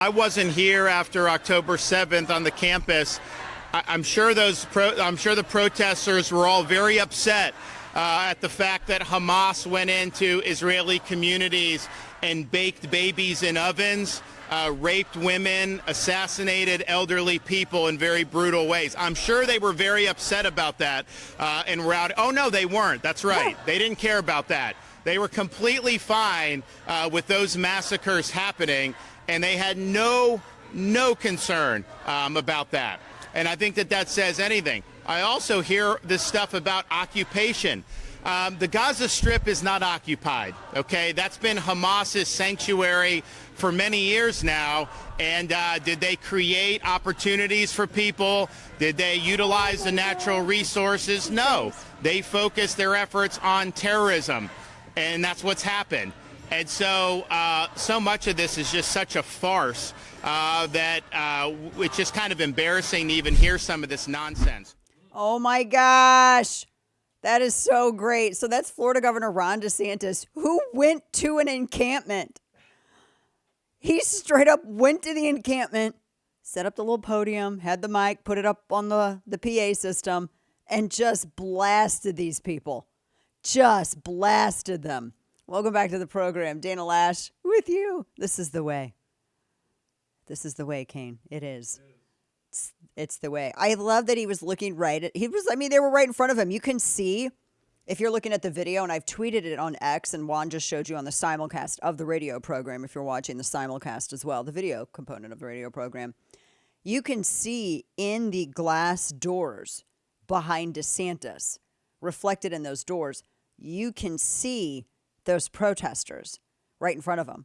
I wasn't here after October 7th on the campus. I'm sure the protesters were all very upset at the fact that Hamas went into Israeli communities and baked babies in ovens, raped women, assassinated elderly people in very brutal ways. I'm sure they were very upset about that and were out. Oh, no, they weren't. That's right. They didn't care about that. They were completely fine with those massacres happening, and they had no concern about that. And I think that says anything. I also hear this stuff about occupation. The Gaza Strip is not occupied, okay? That's been Hamas's sanctuary for many years now. And did they create opportunities for people? Did they utilize the natural resources? No. They focused their efforts on terrorism, and that's what's happened. And so much of this is just such a farce that it's just kind of embarrassing to even hear some of this nonsense. Oh, my gosh. That is so great. So that's Florida Governor Ron DeSantis, who went to an encampment. He straight up went to the encampment, set up the little podium, had the mic, put it up on the PA system, and just blasted these people. Just blasted them. Welcome back to the program. Dana Loesch with you. This is the way. This is the way, Kane. It is. It's the way. I love that he was looking right at, they were right in front of him. You can see, if you're looking at the video, and I've tweeted it on X, and Juan just showed you on the simulcast of the radio program, if you're watching the simulcast as well, the video component of the radio program, you can see in the glass doors behind DeSantis, reflected in those doors, you can see those protesters right in front of him.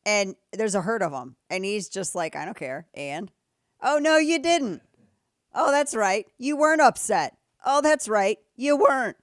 And there's a herd of them. And he's just like, I don't care. And, oh, no, you didn't. Oh, that's right. You weren't upset. Oh, that's right. You weren't.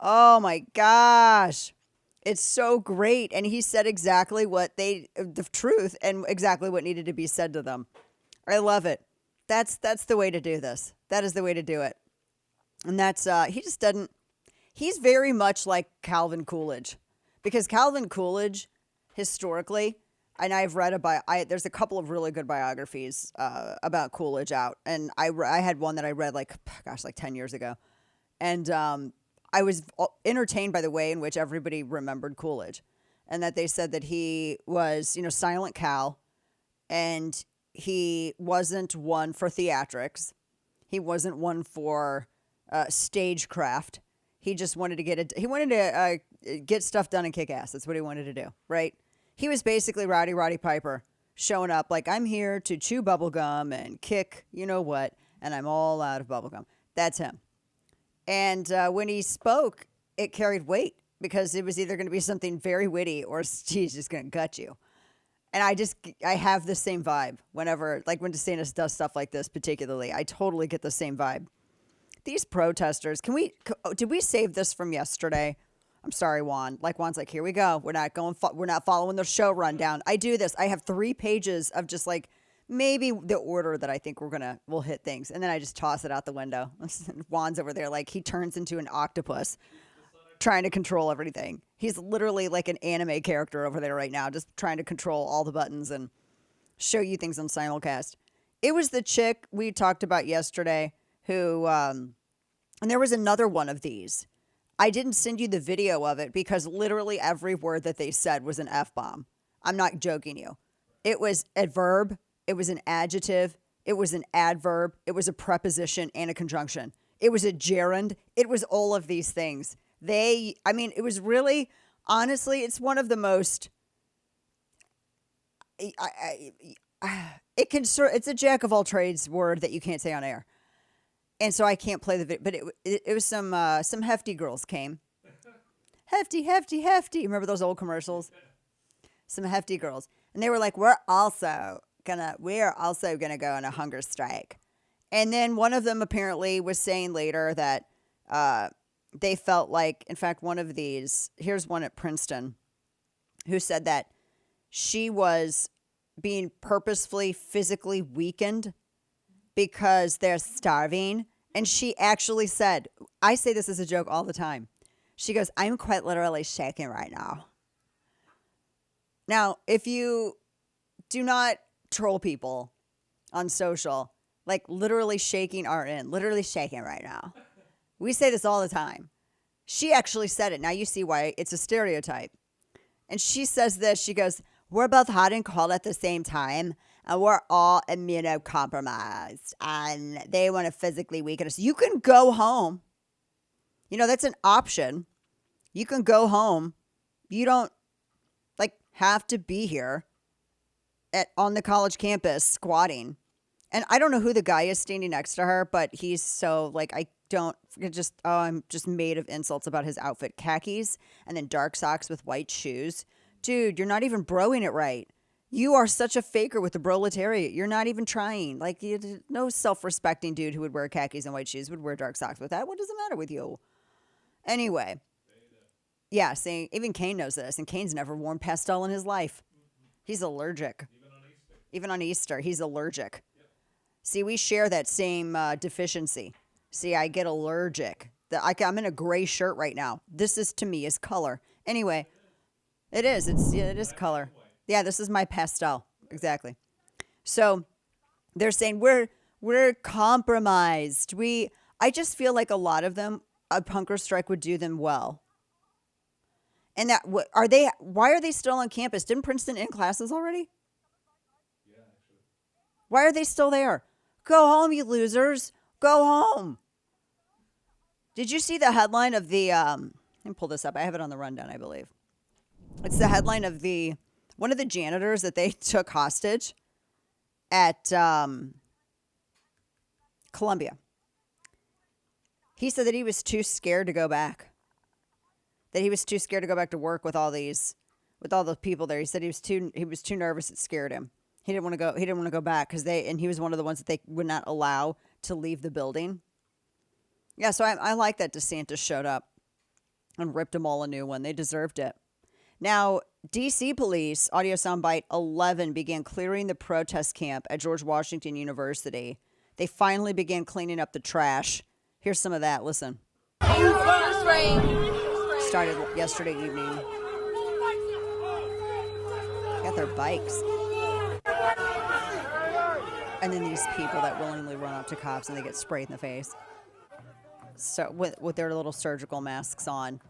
Oh, my gosh. It's so great. And he said exactly the truth and exactly what needed to be said to them. I love it. That's the way to do this. That is the way to do it. And he's very much like Calvin Coolidge. Because Calvin Coolidge, historically, and I've read there's a couple of really good biographies about Coolidge out. And I had one that I read like 10 years ago. And I was entertained by the way in which everybody remembered Coolidge. And that they said that he was, Silent Cal. And he wasn't one for theatrics. He wasn't one for stagecraft. He just wanted to get stuff done and kick ass. That's what he wanted to do, right? He was basically Roddy Piper showing up like, I'm here to chew bubblegum and kick you know what, and I'm all out of bubblegum. That's him. And when he spoke, it carried weight because it was either going to be something very witty or he's just going to gut you. And I have the same vibe whenever, like when DeSantis does stuff like this particularly, I totally get the same vibe. These protesters, did we save this from yesterday? I'm sorry, Juan. Like Juan's like, here we go. We're not following the show rundown. I do this. I have 3 pages of just like maybe the order that I think we'll hit things. And then I just toss it out the window. Juan's over there like he turns into an octopus trying to control everything. He's literally like an anime character over there right now, just trying to control all the buttons and show you things on simulcast. It was the chick we talked about yesterday who, and there was another one of these. I didn't send you the video of it because literally every word that they said was an F-bomb. I'm not joking you. It was a verb. It was an adjective. It was an adverb. It was a preposition and a conjunction. It was a gerund. It was all of these things. It was really, honestly, it's one of the most, it's a jack of all trades word that you can't say on air. And so I can't play the video, but it was some hefty girls came. Hefty. Remember those old commercials? Some hefty girls. And they were like, we're also gonna go on a hunger strike. And then one of them apparently was saying later that they felt like, in fact, one of these, here's one at Princeton, who said that she was being purposefully physically weakened because they're starving. And she actually said, I say this as a joke all the time. She goes, I'm quite literally shaking right now. Now, if you do not troll people on social, like literally shaking literally shaking right now. We say this all the time. She actually said it. Now you see why it's a stereotype. And she says this. She goes, we're both hot and cold at the same time, and we're all immunocompromised, and they want to physically weaken us. You can go home. You know, that's an option. You can go home. You don't, like, have to be here on the college campus squatting. And I don't know who the guy is standing next to her, but he's so, like, I'm just made of insults about his outfit. Khakis and then dark socks with white shoes. Dude, you're not even broing it right. You are such a faker with the proletariat. You're not even trying. Like, no self-respecting dude who would wear khakis and white shoes would wear dark socks with that. What does it matter with you? Anyway. Yeah, see, even Kane knows this, and Kane's never worn pastel in his life. He's allergic. Even on Easter, he's allergic. Yep. See, we share that same deficiency. See, I get allergic. I'm in a gray shirt right now. This is, to me, is color. Anyway. It is. It is color. Yeah, this is my pastel. Exactly. So they're saying we're compromised. I just feel like a lot of them, a hunger strike would do them well. And why are they still on campus? Didn't Princeton end classes already? Yeah, actually. Why are they still there? Go home, you losers. Go home. Did you see the headline of the, let me pull this up. I have it on the rundown, I believe. It's the headline of one of the janitors that they took hostage at Columbia. He said that he was too scared to go back. That he was too scared to go back to work with all the people there. He said he was too nervous. It scared him. He didn't want to go. He didn't want to go back and he was one of the ones that they would not allow to leave the building. Yeah, so I like that DeSantis showed up and ripped them all a new one. They deserved it. Now, D.C. police, audio soundbite 11, began clearing the protest camp at George Washington University. They finally began cleaning up the trash. Here's some of that. Listen. Started yesterday evening. Got their bikes. And then these people that willingly run up to cops and they get sprayed in the face. So with their little surgical masks on.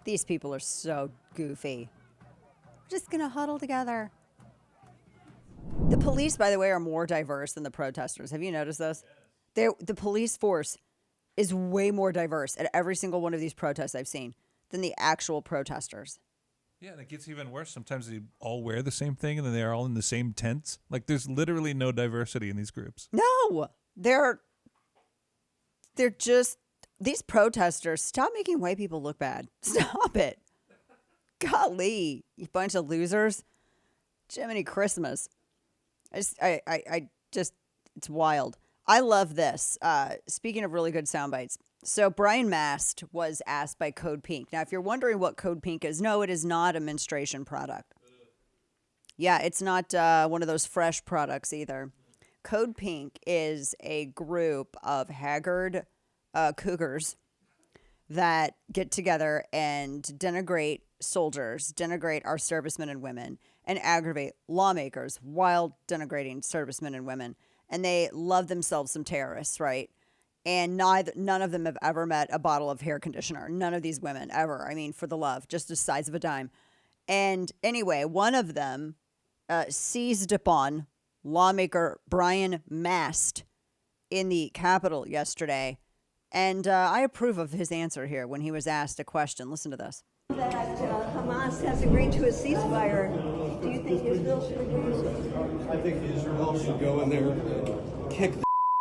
These people are so goofy. We're just going to huddle together. The police, by the way, are more diverse than the protesters. Have you noticed this? The police force is way more diverse at every single one of these protests I've seen than the actual protesters. Yeah, and it gets even worse. Sometimes they all wear the same thing and then they're all in the same tents. Like, there's literally no diversity in these groups. No, they're just... These protesters, stop making white people look bad. Stop it. Golly, you bunch of losers. Jiminy Christmas. I just, it's wild. I love this. Speaking of really good sound bites. So Brian Mast was asked by Codepink. Now, if you're wondering what Codepink is, no, it is not a menstruation product. Yeah, it's not one of those fresh products either. Codepink is a group of haggard cougars that get together and denigrate soldiers, denigrate our servicemen and women, and aggravate lawmakers while denigrating servicemen and women. And they love themselves some terrorists, right? And none of them have ever met a bottle of hair conditioner. None of these women ever. I mean, for the love, just the size of a dime. And anyway, one of them seized upon lawmaker Brian Mast in the Capitol yesterday. And I approve of his answer here when he was asked a question. Listen to this. That Hamas has agreed to a ceasefire. Do you think Israel should agree? I think Israel should go in there and kick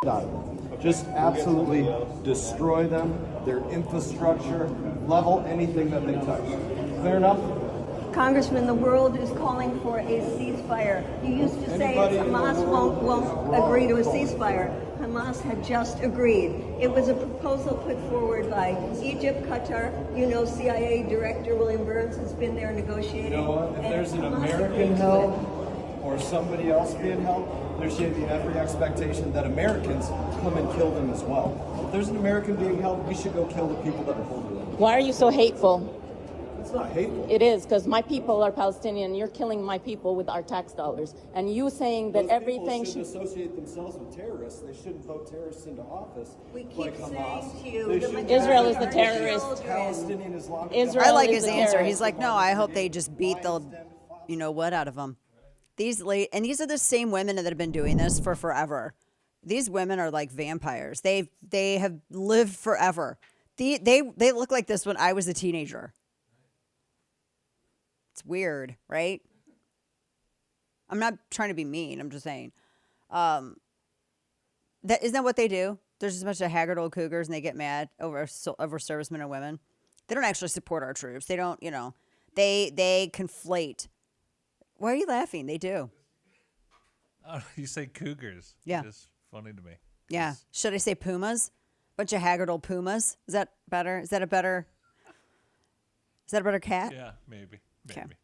the out of them. Just absolutely destroy them, their infrastructure, level anything that they touch. Clear enough? Congressman, the world is calling for a ceasefire. You used to say Hamas won't agree to a ceasefire. Hamas had just agreed. It was a proposal put forward by Egypt, Qatar. You know, CIA Director William Burns has been there negotiating. You know what? If there's an American held or somebody else being held, there should be every expectation that Americans come and kill them as well. If there's an American being held, we should go kill the people that are holding them. Why are you so hateful? It's not hateful. It is, because my people are Palestinian. You're killing my people with our tax dollars. And you saying that Those everything people should associate themselves with terrorists. They shouldn't vote terrorists into office. We keep like saying Hamas. to you, They the should Israel majority is the of our terrorist. children- Palestinian Islamic Israel I like is his the answer. terrorist. He's like, no, I hope they just beat the, you know what, out of them. These are the same women that have been doing this for forever. These women are like vampires. They have lived forever. They look like this when I was a teenager. It's weird, right? I'm not trying to be mean. I'm just saying. Isn't that what they do? There's just a bunch of haggard old cougars, and they get mad over servicemen and women. They don't actually support our troops. They don't, they conflate. Why are you laughing? They do. Oh, you say cougars. Yeah. It's funny to me. Yeah. Should I say pumas? Bunch of haggard old pumas. Is that better? Is that a better cat? Yeah, maybe. Okay. Maybe.